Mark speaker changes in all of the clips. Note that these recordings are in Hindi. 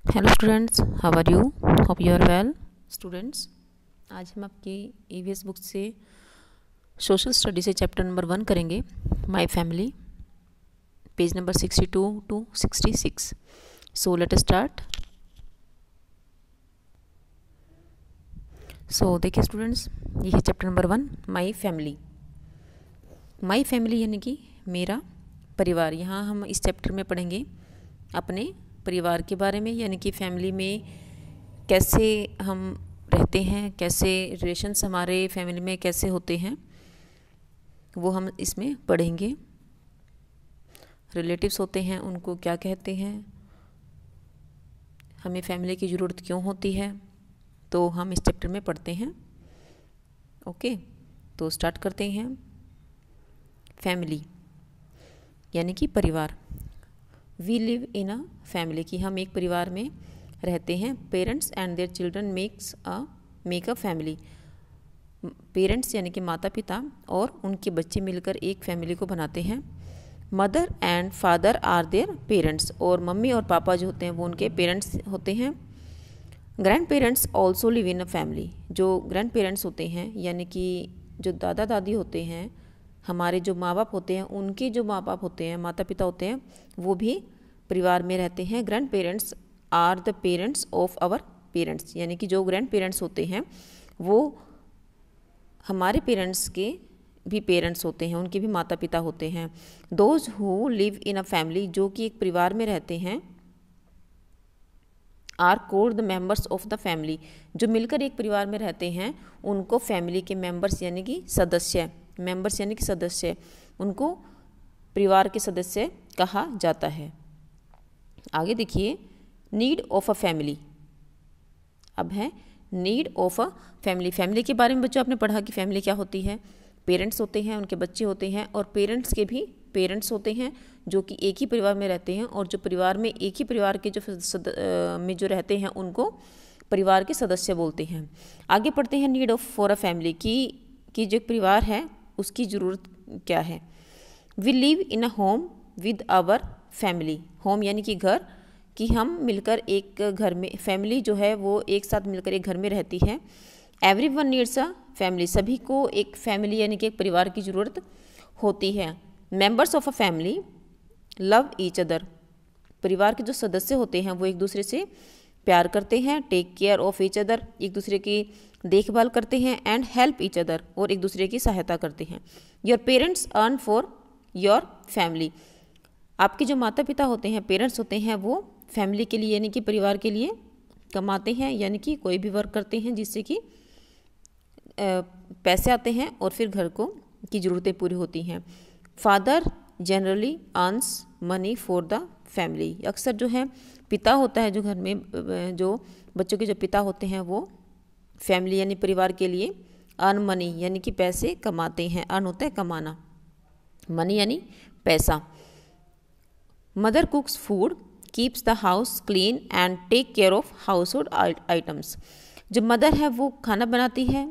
Speaker 1: Hello students, how are you? Hope you are well. Students, आज हम आपकी ईवीएस बुक से सोशल स्टडी से चैप्टर नंबर 1 करेंगे, my family, page number 62 to 66। So let us start. So देखिए स्टूडेंट्स, ये है chapter number 1, my family. My family यानी कि मेरा परिवार। यहाँ हम इस चैप्टर में पढ़ेंगे अपने परिवार के बारे में, यानी कि फैमिली में कैसे हम रहते हैं, कैसे रिलेशंस हमारे फैमिली में कैसे होते हैं, वो हम इसमें पढ़ेंगे। रिलेटिव्स होते हैं, उनको क्या कहते हैं, हमें फैमिली की ज़रूरत क्यों होती है, तो हम इस चैप्टर में पढ़ते हैं। ओके, तो स्टार्ट करते हैं। फैमिली यानी कि परिवार। We live in a family, कि हम एक परिवार में रहते हैं। Parents and their children make a family. Parents यानी कि माता पिता और उनके बच्चे मिलकर एक फैमिली को बनाते हैं। Mother and father are their parents, और मम्मी और पापा जो होते हैं वो उनके पेरेंट्स होते हैं। Grand parents also live in a family. जो ग्रैंड पेरेंट्स होते हैं यानी कि जो दादा दादी होते हैं, हमारे जो माँ बाप होते हैं, उनके जो माँ बाप होते हैं, माता पिता होते हैं, वो भी परिवार में रहते हैं। Grandparents are the parents of our parents, यानी कि जो ग्रैंड पेरेंट्स होते हैं वो हमारे पेरेंट्स के भी पेरेंट्स होते हैं, उनके भी माता पिता होते हैं। Those who live in a family, जो कि एक परिवार में रहते हैं, are called the members of the family. जो मिलकर एक परिवार में रहते हैं उनको फैमिली के मेंबर्स यानी कि सदस्य, मेंबर्स यानी कि सदस्य, उनको परिवार के सदस्य कहा जाता है। आगे देखिए, नीड ऑफ अ फैमिली। अब है need of a family. Family के बारे में बच्चों आपने पढ़ा कि फैमिली क्या होती है। पेरेंट्स होते हैं, उनके बच्चे होते हैं, और पेरेंट्स के भी पेरेंट्स होते हैं जो कि एक ही परिवार में रहते हैं, और जो परिवार में एक ही परिवार के में जो रहते हैं उनको परिवार के सदस्य बोलते हैं। आगे पढ़ते हैं need of for a family, कि जो परिवार है उसकी ज़रूरत क्या है। We live in a home with our family. Home यानी कि घर, कि हम मिलकर एक घर में, फैमिली जो है वो एक साथ मिलकर एक घर में रहती है। Every one needs a family, सभी को एक फैमिली यानी कि एक परिवार की ज़रूरत होती है। Members of a family love each other, परिवार के जो सदस्य होते हैं वो एक दूसरे से प्यार करते हैं। Take care of each other, एक दूसरे की देखभाल करते हैं। एंड हेल्प ईच अदर, और एक दूसरे की सहायता करते हैं। Your parents earn for your family, आपके जो माता पिता होते हैं, पेरेंट्स होते हैं, वो फैमिली के लिए यानी कि परिवार के लिए कमाते हैं, यानी कि कोई भी वर्क करते हैं जिससे कि पैसे आते हैं और फिर घर को की ज़रूरतें पूरी होती हैं। Father generally earns money for the family, अक्सर जो है पिता होता है जो घर में, जो बच्चों के जो पिता होते हैं वो फैमिली यानी परिवार के लिए अर्न मनी यानी कि पैसे कमाते हैं। अर्न होता है कमाना, मनी यानी पैसा। Mother cooks food keeps the house clean and take care of household items, जो मदर है वो खाना बनाती है।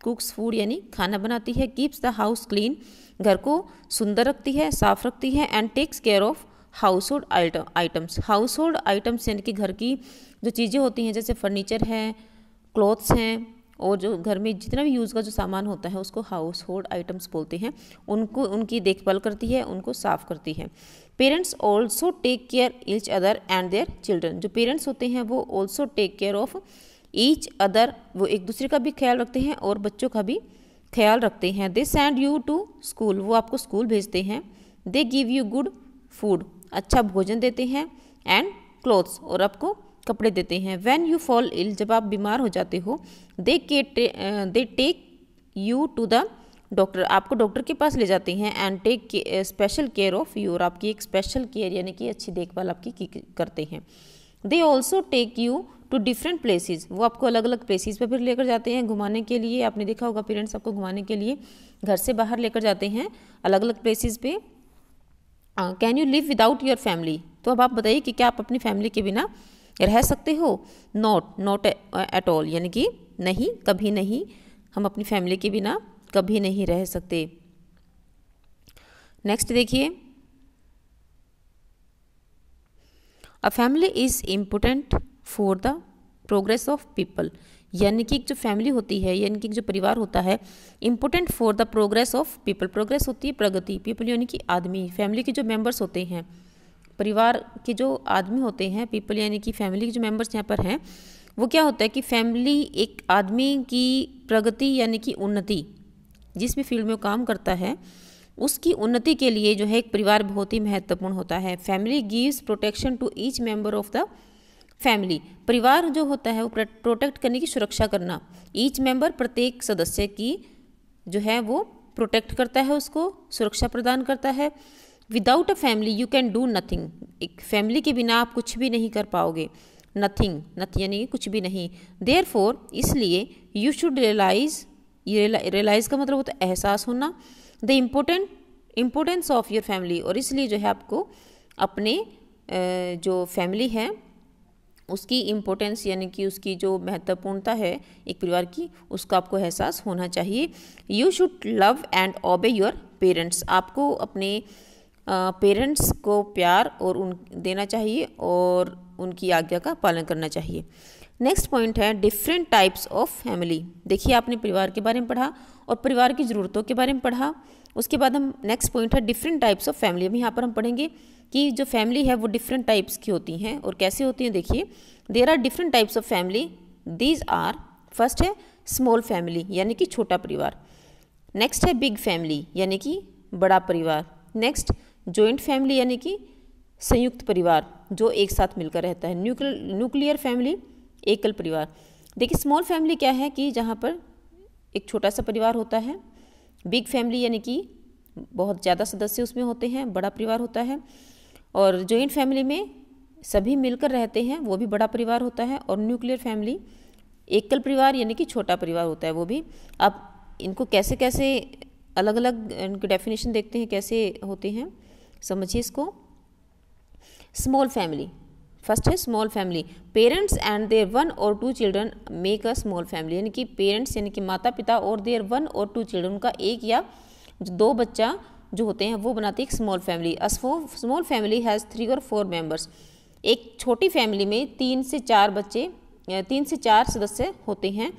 Speaker 1: कुक्स फूड यानी खाना बनाती है। कीप्स द हाउस क्लीन, घर को सुंदर रखती है, साफ रखती है। And takes care of household items, household items यानी कि घर की जो चीज़ें होती हैं, जैसे फर्नीचर है, क्लॉथ्स हैं, और जो घर में जितना भी यूज़ का जो सामान होता है उसको हाउस होल्ड आइटम्स बोलते हैं। उनको उनकी देखभाल करती है, उनको साफ करती है। Parents also take care each other and their children, जो पेरेंट्स होते हैं वो also take care of each other, वो एक दूसरे का भी ख्याल रखते हैं और बच्चों का भी ख्याल रखते हैं। They send you to school, वो आपको स्कूल भेजते हैं। They give you good food, अच्छा भोजन देते हैं। एंड क्लोथ्स, और आपको कपड़े देते हैं। व्हेन यू फॉल इल, जब आप बीमार हो जाते हो। They take you to the doctor, आपको डॉक्टर के पास ले जाते हैं। And take special care of you, और आपकी एक स्पेशल केयर यानी कि अच्छी देखभाल आपकी करते हैं। They also take you to different places, वो आपको अलग अलग प्लेसेस पे फिर लेकर जाते हैं घुमाने के लिए। आपने देखा होगा पेरेंट्स आपको घुमाने के लिए घर से बाहर लेकर जाते हैं अलग अलग प्लेसेस पे। Can you live without your family, तो अब आप बताइए कि क्या आप अपनी फैमिली के बिना रह सकते हो। नॉट एट ऑल, यानी कि नहीं, कभी नहीं, हम अपनी फैमिली के बिना कभी नहीं रह सकते। नेक्स्ट देखिए, a family is important for the progress of people, यानी कि जो फैमिली होती है, यानी कि जो परिवार होता है, important for the progress of people, progress होती है प्रगति, पीपल यानी कि आदमी, फैमिली के जो मेंबर्स होते हैं, परिवार के जो आदमी होते हैं, पीपल यानी कि फैमिली के जो मेंबर्स यहाँ पर हैं, वो क्या होता है कि फैमिली एक आदमी की प्रगति यानी कि उन्नति, जिस भी फील्ड में वो काम करता है उसकी उन्नति के लिए जो है एक परिवार बहुत ही महत्वपूर्ण होता है। Family gives protection to each member of the family, परिवार जो होता है वो प्रोटेक्ट करने की, सुरक्षा करना, ईच मेंबर प्रत्येक सदस्य की जो है वो प्रोटेक्ट करता है, उसको सुरक्षा प्रदान करता है। Without a family you can do nothing, एक फैमिली के बिना आप कुछ भी नहीं कर पाओगे, नथिंग, यानी कुछ भी नहीं। देयरफॉर, इसलिए यू शुड रियलाइज, रियलाइज का मतलब होता है एहसास होना, the importance of your family, और इसलिए जो है आपको अपने जो फैमिली है उसकी इम्पोर्टेंस यानी कि उसकी जो महत्वपूर्णता है एक परिवार की, उसका आपको एहसास होना चाहिए। यू शुड लव एंड ओबे योर पेरेंट्स, आपको अपने पेरेंट्स को प्यार और उन देना चाहिए और उनकी आज्ञा का पालन करना चाहिए। नेक्स्ट पॉइंट है डिफरेंट टाइप्स ऑफ फैमिली। देखिए आपने परिवार के बारे में पढ़ा और परिवार की ज़रूरतों के बारे में पढ़ा, उसके बाद हम नेक्स्ट पॉइंट है डिफरेंट टाइप्स ऑफ फैमिली। अभी यहाँ पर हम पढ़ेंगे कि जो फैमिली है वो डिफरेंट टाइप्स की होती हैं और कैसे होती हैं। देखिए there are different types of family, these are, first है स्मॉल फैमिली यानी कि छोटा परिवार, नेक्स्ट है बिग फैमिली यानी कि बड़ा परिवार, नेक्स्ट जॉइंट फैमिली यानी कि संयुक्त परिवार जो एक साथ मिलकर रहता है, न्यूक्लियर फैमिली एकल परिवार। देखिए स्मॉल फैमिली क्या है कि जहाँ पर एक छोटा सा परिवार होता है, बिग फैमिली यानी कि बहुत ज़्यादा सदस्य उसमें होते हैं, बड़ा परिवार होता है, और जॉइंट फैमिली में सभी मिलकर रहते हैं, वो भी बड़ा परिवार होता है, और न्यूक्लियर फैमिली एकल परिवार यानी कि छोटा परिवार होता है वो भी। अब इनको कैसे कैसे अलग अलग इनकी डेफिनेशन देखते हैं कैसे होते हैं, समझिए इसको। स्मॉल फैमिली, फर्स्ट है small family, parents and their 1 और 2 children make a small family, यानी कि पेरेंट्स यानी कि माता पिता और देयर 1 और 2 चिल्ड्रन, उनका एक या 2 बच्चा जो होते हैं वो बनाते हैं एक small family. A small family has 3 और 4 मेंबर्स, एक छोटी फैमिली में 3 से 4 सदस्य होते हैं।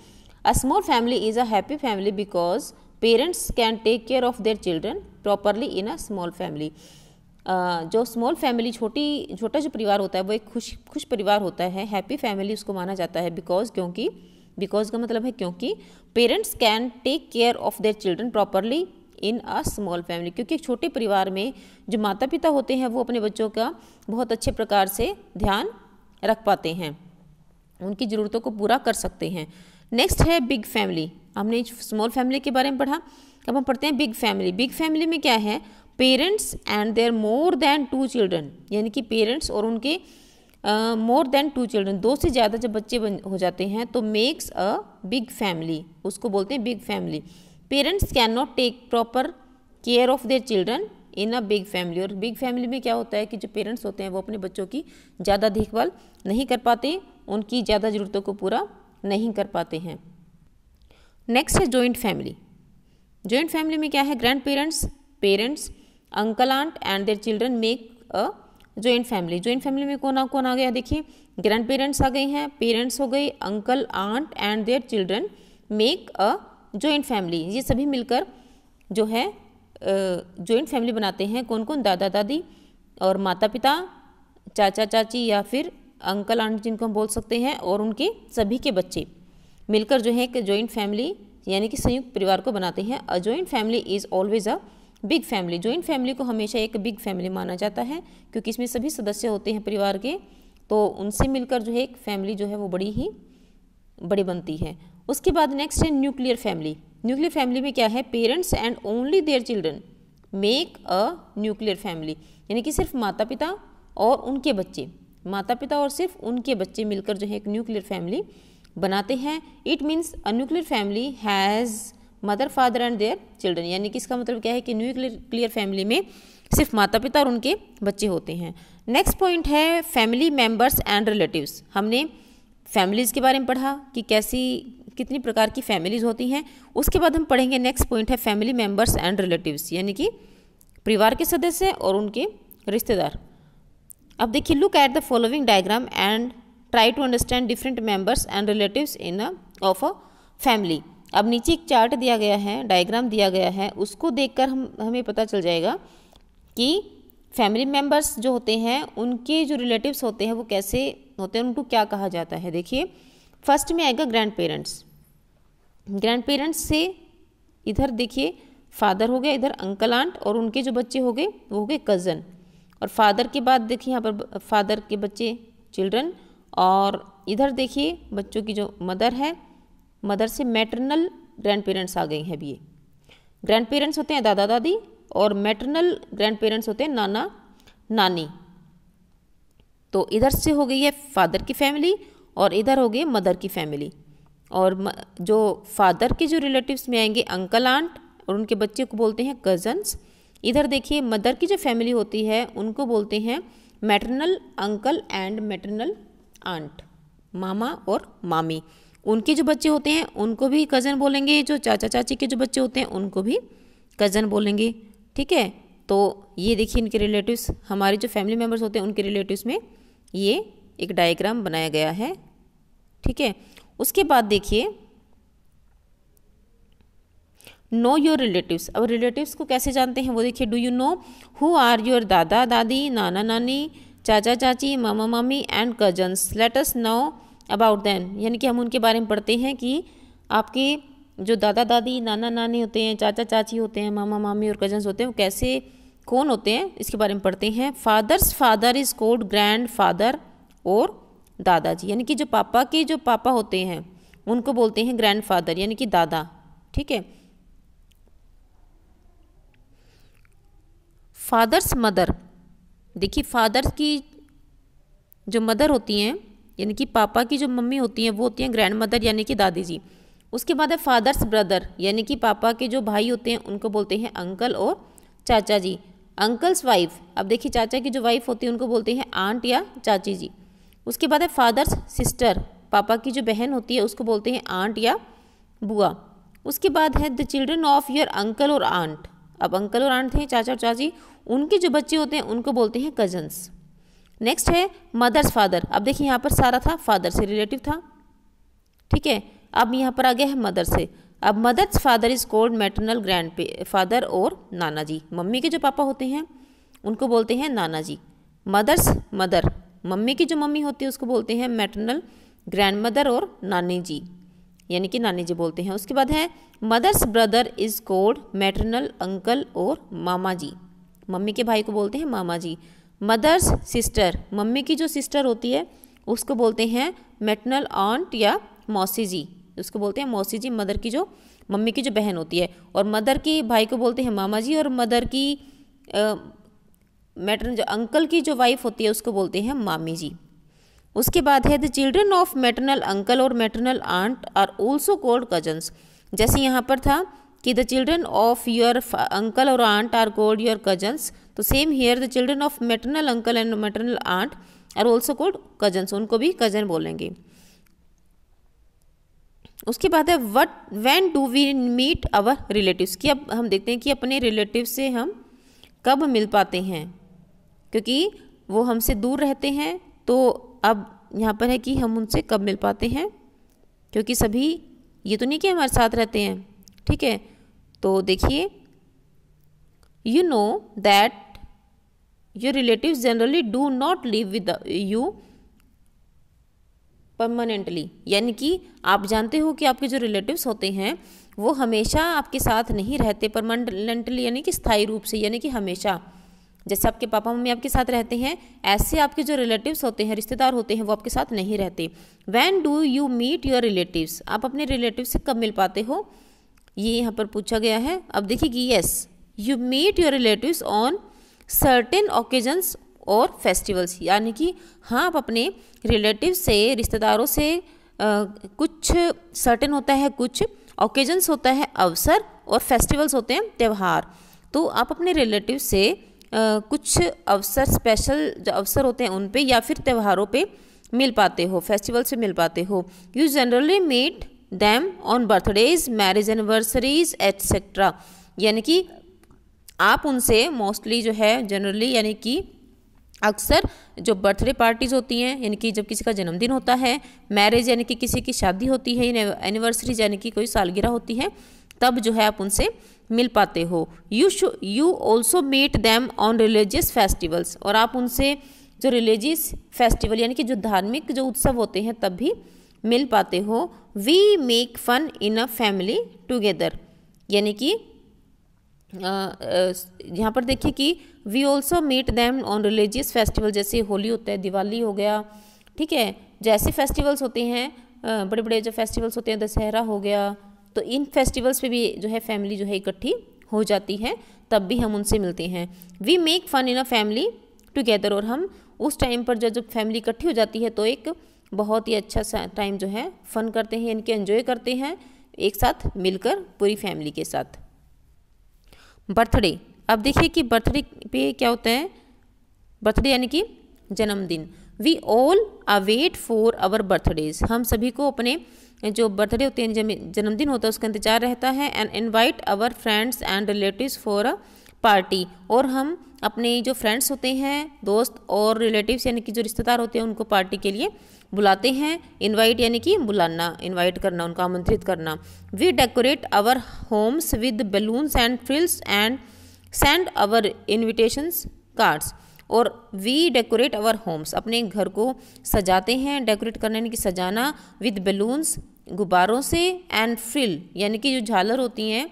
Speaker 1: A small family is a happy family because parents can take care of their children properly in a small family. जो स्मॉल फैमिली छोटा जो परिवार होता है वो एक खुश परिवार होता है, हैप्पी फैमिली उसको माना जाता है बिकॉज, क्योंकि, बिकॉज का मतलब है क्योंकि parents can take care of their children properly in a small family, क्योंकि एक छोटे परिवार में जो माता पिता होते हैं वो अपने बच्चों का बहुत अच्छे प्रकार से ध्यान रख पाते हैं, उनकी ज़रूरतों को पूरा कर सकते हैं। नेक्स्ट है बिग फैमिली, हमने स्मॉल फैमिली के बारे में पढ़ा, अब हम पढ़ते हैं बिग फैमिली। बिग फैमिली में क्या है, parents and their more than 2 children, यानी कि पेरेंट्स और उनके मोर देन 2 चिल्ड्रन, 2 से ज़्यादा जब बच्चे हो जाते हैं तो मेक्स अ बिग फैमिली, उसको बोलते हैं big family. Parents can not take proper care of their children in a big family, और बिग फैमिली में क्या होता है कि जो पेरेंट्स होते हैं वो अपने बच्चों की ज़्यादा देखभाल नहीं कर पाते, उनकी ज़्यादा ज़रूरतों को पूरा नहीं कर पाते हैं। नेक्स्ट है जॉइंट फैमिली। जॉइंट फैमिली में क्या है, grandparents, parents, uncle aunt and their children make a joint family. Joint family में कौन आ गया, देखिए ग्रैंड पेरेंट्स आ गए हैं, पेरेंट्स हो गए, uncle aunt and their children make a joint family, ये सभी मिलकर जो है जॉइंट फैमिली बनाते हैं। कौन कौन, दादा दादी और माता पिता, चाचा चाची या फिर अंकल आंट जिनको हम बोल सकते हैं, और उनके सभी के बच्चे मिलकर जो है एक जॉइंट फैमिली यानी कि संयुक्त परिवार को बनाते हैं। अ joint family is always a big family, joint family को हमेशा एक बिग फैमिली माना जाता है क्योंकि इसमें सभी सदस्य होते हैं परिवार के, तो उनसे मिलकर जो है एक फैमिली जो है वो बड़ी बनती है। उसके बाद नेक्स्ट है न्यूक्लियर फैमिली। न्यूक्लियर फैमिली में क्या है, parents and only there children make a nuclear family, यानी कि सिर्फ माता पिता और उनके बच्चे, माता पिता और सिर्फ उनके बच्चे मिलकर जो है एक न्यूक्लियर फैमिली बनाते हैं। It means a nuclear family has mother father and their children, यानी कि इसका मतलब क्या है कि न्यूक्लियर फैमिली में सिर्फ माता पिता और उनके बच्चे होते हैं। नेक्स्ट पॉइंट है फैमिली मेम्बर्स एंड रिलेटिव्स। हमने फैमिलीज़ के बारे में पढ़ा कि कितनी प्रकार की फैमिलीज़ होती हैं। उसके बाद हम पढ़ेंगे नेक्स्ट पॉइंट है फैमिली मेम्बर्स एंड रिलेटिव्स, यानी कि परिवार के सदस्य और उनके रिश्तेदार। अब देखिए, look at the following diagram and try to understand different members and relatives in of a family. अब नीचे एक चार्ट दिया गया है, डायग्राम दिया गया है, उसको देखकर हमें पता चल जाएगा कि फैमिली मेंबर्स जो होते हैं उनके जो रिलेटिव्स होते हैं वो कैसे होते हैं, उनको क्या कहा जाता है। देखिए, फर्स्ट में आएगा ग्रैंड पेरेंट्स। ग्रैंड पेरेंट्स से इधर देखिए फादर हो गया, इधर अंकल आंट, और उनके जो बच्चे हो गए वो हो गए कज़न। और फादर के बाद देखिए यहाँ पर फादर के बच्चे चिल्ड्रन, और इधर देखिए बच्चों की जो मदर है, मदर से मैटरनल ग्रैंड पेरेंट्स आ गए हैं। अभी ये ग्रैंड पेरेंट्स होते हैं दादा दादी, और मैटरनल ग्रैंड पेरेंट्स होते हैं नाना नानी। तो इधर से हो गई है फादर की फैमिली, और इधर हो गई मदर की फैमिली। और जो फादर के जो रिलेटिव्स में आएंगे अंकल आंट, और उनके बच्चे को बोलते हैं कजन्स। इधर देखिए मदर की जो फैमिली होती है उनको बोलते हैं maternal uncle and maternal aunt, मामा और मामी। उनके जो बच्चे होते हैं उनको भी कज़न बोलेंगे, जो चाचा चाची के जो बच्चे होते हैं उनको भी कज़न बोलेंगे। ठीक है, तो ये देखिए इनके रिलेटिव्स, हमारे जो फैमिली मेम्बर्स होते हैं उनके रिलेटिव्स में ये एक डायग्राम बनाया गया है। ठीक है, उसके बाद देखिए नो योर रिलेटिव्स। अब रिलेटिव्स को कैसे जानते हैं वो देखिए, do you know who are your दादा दादी, नाना नानी, चाचा चाची, मामा मामी and cousins, let us know about them. यानी कि हम उनके बारे में पढ़ते हैं कि आपके जो दादा दादी, नाना नानी होते हैं, चाचा चाची होते हैं, मामा मामी और कजन्स होते हैं, वो कैसे कौन होते हैं इसके बारे में पढ़ते हैं। Father's father is called grandfather और दादाजी, यानी कि जो पापा के जो पापा होते हैं उनको बोलते हैं ग्रैंड फादर, यानी कि दादा। ठीक है, फादर्स मदर, देखिए फादर की जो मदर होती हैं यानी कि पापा की जो मम्मी होती हैं वो होती हैं ग्रैंड मदर, यानी कि दादी जी। उसके बाद है फादर्स ब्रदर, यानी कि पापा के जो भाई होते हैं उनको बोलते हैं अंकल और चाचा जी। अंकल्स वाइफ, अब देखिए चाचा की जो वाइफ होती है उनको बोलते हैं आंट या चाची जी। उसके बाद है फादर्स सिस्टर, पापा की जो बहन होती है उसको बोलते हैं आंट या बुआ। उसके बाद है the children of your uncle और आंट। अब अंकल और आंट हैं चाचा और चाची, उनके जो बच्चे होते हैं उनको बोलते हैं कजन्स। नेक्स्ट है मदर्स फादर। अब देखिए यहाँ पर सारा था फादर से रिलेटिव था। ठीक है, अब यहाँ पर आ गया है मदर से। अब mother's father is called maternal grandfather और नाना जी। मम्मी के जो पापा होते हैं उनको बोलते हैं नाना जी। मदर्स मदर, मम्मी की जो मम्मी होती है उसको बोलते हैं मैटरनल ग्रैंड मदर और नानी जी, यानी कि नानी जी बोलते हैं। उसके बाद है mother's brother is called maternal uncle और मामा जी। मम्मी के भाई को बोलते हैं मामा जी। मदर्स सिस्टर, मम्मी की जो सिस्टर होती है उसको बोलते हैं मैटरनल आंट या मौसी जी, उसको बोलते हैं मौसी जी। मदर की जो मम्मी की जो बहन होती है, और मदर की भाई को बोलते हैं मामा जी, और मदर की मैटरनल जो अंकल की जो वाइफ होती है उसको बोलते हैं मामी जी। उसके बाद है the children of maternal uncle और maternal aunt are also called cousins. जैसे यहाँ पर था कि the children of your uncle और aunt are called your cousins, तो same here the children of maternal uncle and maternal aunt are also called cousins, उनको भी कजन बोलेंगे। उसके बाद है when do we meet our relatives, कि अब हम देखते हैं कि अपने रिलेटिव से हम कब मिल पाते हैं, क्योंकि वो हमसे दूर रहते हैं। तो अब यहाँ पर है कि हम उनसे कब मिल पाते हैं, क्योंकि सभी ये तो नहीं कि हमारे साथ रहते हैं। ठीक है, तो देखिए you know that your relatives generally do not live with you permanently, यानी कि आप जानते हो कि आपके जो रिलेटिव्स होते हैं वो हमेशा आपके साथ नहीं रहते परमानेंटली, यानी कि स्थायी रूप से, यानी कि हमेशा। जैसे आपके पापा मम्मी आपके साथ रहते हैं, ऐसे आपके जो रिलेटिव्स होते हैं, रिश्तेदार होते हैं, वो आपके साथ नहीं रहते। When do you meet your relatives, आप अपने रिलेटिव से कब मिल पाते हो, ये यहाँ पर पूछा गया है। अब देखिए कि yes you meet your relatives on certain occasions और फेस्टिवल्स, यानी कि हाँ आप अपने रिलेटिव से, रिश्तेदारों से कुछ सर्टेन होता है, कुछ ओकेजन्स होता है अवसर, और फेस्टिवल्स होते हैं त्यौहार। तो आप अपने रिलेटिव से कुछ अवसर, स्पेशल जो अवसर होते हैं उन पे या फिर त्योहारों पे मिल पाते हो, फेस्टिवल से मिल पाते हो। You generally meet them on birthdays, marriage anniversaries etcetera, यानी कि आप उनसे मोस्टली जो है जनरली यानी कि अक्सर जो बर्थडे पार्टीज़ होती हैं, यानी कि जब किसी का जन्मदिन होता है, मैरिज यानी कि किसी की शादी होती है, एनिवर्सरीज यानी कि कोई सालगिरह होती है, तब जो है आप उनसे मिल पाते हो। You also meet them on religious festivals, और आप उनसे जो रिलीजियस फेस्टिवल यानी कि जो धार्मिक जो उत्सव होते हैं तब भी मिल पाते हो। We make fun in a family together, यानी कि यहाँ पर देखिए कि we also meet them on religious festival, जैसे होली होता है, दिवाली हो गया, ठीक है, जैसे फेस्टिवल्स होते हैं, बड़े बड़े जो फेस्टिवल्स होते हैं, दशहरा हो गया, तो इन फेस्टिवल्स पे भी जो है फैमिली जो है इकट्ठी हो जाती है, तब भी हम उनसे मिलते हैं। We make fun in a family together, और हम उस टाइम पर जब फैमिली इकट्ठी हो जाती है तो एक बहुत ही अच्छा सा टाइम जो है फन करते हैं, इनके एंजॉय करते हैं एक साथ मिलकर पूरी फैमिली के साथ। बर्थडे, अब देखिए कि बर्थडे पे क्या होता है, बर्थडे यानी कि जन्मदिन। We all await for our birthdays, हम सभी को अपने जो बर्थडे होते हैं, जन्मदिन होता है, उसका इंतजार रहता है। And invite our friends and relatives for a party, और हम अपने जो फ्रेंड्स होते हैं, दोस्त और रिलेटिव्स यानी कि जो रिश्तेदार होते हैं, उनको पार्टी के लिए बुलाते हैं। इनवाइट यानी कि बुलाना, इनवाइट करना, उनको आमंत्रित करना। We decorate our homes with balloons and frills and send our invitations cards, और वी डेकोरेट आवर होम्स, अपने घर को सजाते हैं, डेकोरेट करना यानी कि सजाना, विद बलून्स, गुब्बारों से, एंड फ्रिल यानी कि जो झालर होती हैं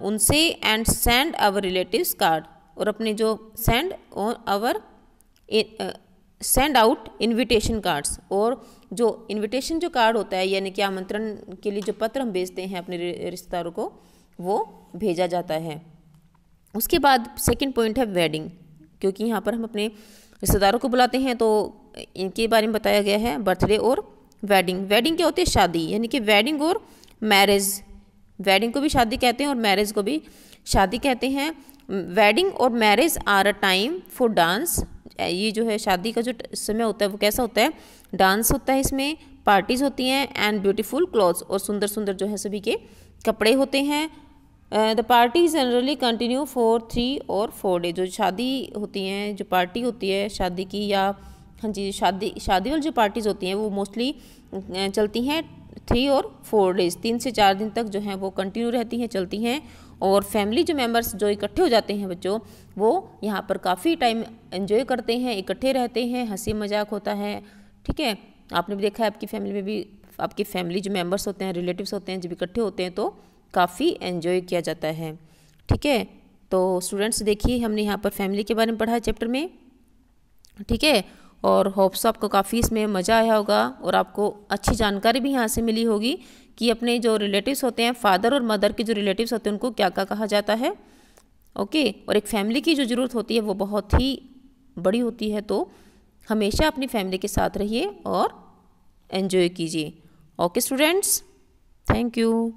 Speaker 1: उनसे, and send our relatives card, और अपने जो सेंड आउट इनविटेशन कार्ड्स, और जो इनविटेशन जो कार्ड होता है यानी कि आमंत्रण के लिए जो पत्र हम भेजते हैं अपने रिश्तेदारों को, वो भेजा जाता है। उसके बाद सेकंड पॉइंट है वेडिंग, क्योंकि यहाँ पर हम अपने रिश्तेदारों को बुलाते हैं तो इनके बारे में बताया गया है, बर्थडे और वेडिंग। वेडिंग क्या होती है, शादी, यानी कि वेडिंग और मैरिज, वेडिंग को भी शादी कहते हैं और मैरिज को भी शादी कहते हैं। वेडिंग और marriage are a time for dance, ये जो है शादी का जो समय होता है वो कैसा होता है, डांस होता है, इसमें पार्टीज होती हैं, एंड ब्यूटीफुल क्लॉथ्स, और सुंदर सुंदर जो है सभी के कपड़े होते हैं। The party generally continue for 3 और 4 डे, जो शादी होती हैं, जो पार्टी होती है शादी की, या हाँ जी शादी वाली जो पार्टीज़ होती हैं वो मोस्टली चलती हैं 3 और 4 डेज, 3 से 4 दिन तक जो है वो कंटिन्यू रहती हैं, चलती हैं। और फैमिली जो मेंबर्स जो इकट्ठे हो जाते हैं बच्चों, वो यहाँ पर काफ़ी टाइम एंजॉय करते हैं, इकट्ठे रहते हैं, हंसी मजाक होता है, ठीक है। आपने भी देखा है आपकी फैमिली में भी, आपकी फैमिली जो मेंबर्स होते हैं, रिलेटिव्स होते हैं, जब इकट्ठे होते हैं तो काफ़ी एंजॉय किया जाता है, ठीक है। तो स्टूडेंट्स देखिए हमने यहाँ पर फैमिली के बारे में पढ़ा है चैप्टर में, ठीक है, और होप्स आपको काफ़ी इसमें मज़ा आया होगा और आपको अच्छी जानकारी भी यहाँ से मिली होगी कि अपने जो रिलेटिव्स होते हैं, फादर और मदर के जो रिलेटिव्स होते हैं उनको क्या क्या कहा जाता है, ओके। और एक फैमिली की जो ज़रूरत होती है वो बहुत ही बड़ी होती है, तो हमेशा अपनी फैमिली के साथ रहिए और एंजॉय कीजिए। Okay students, thank you.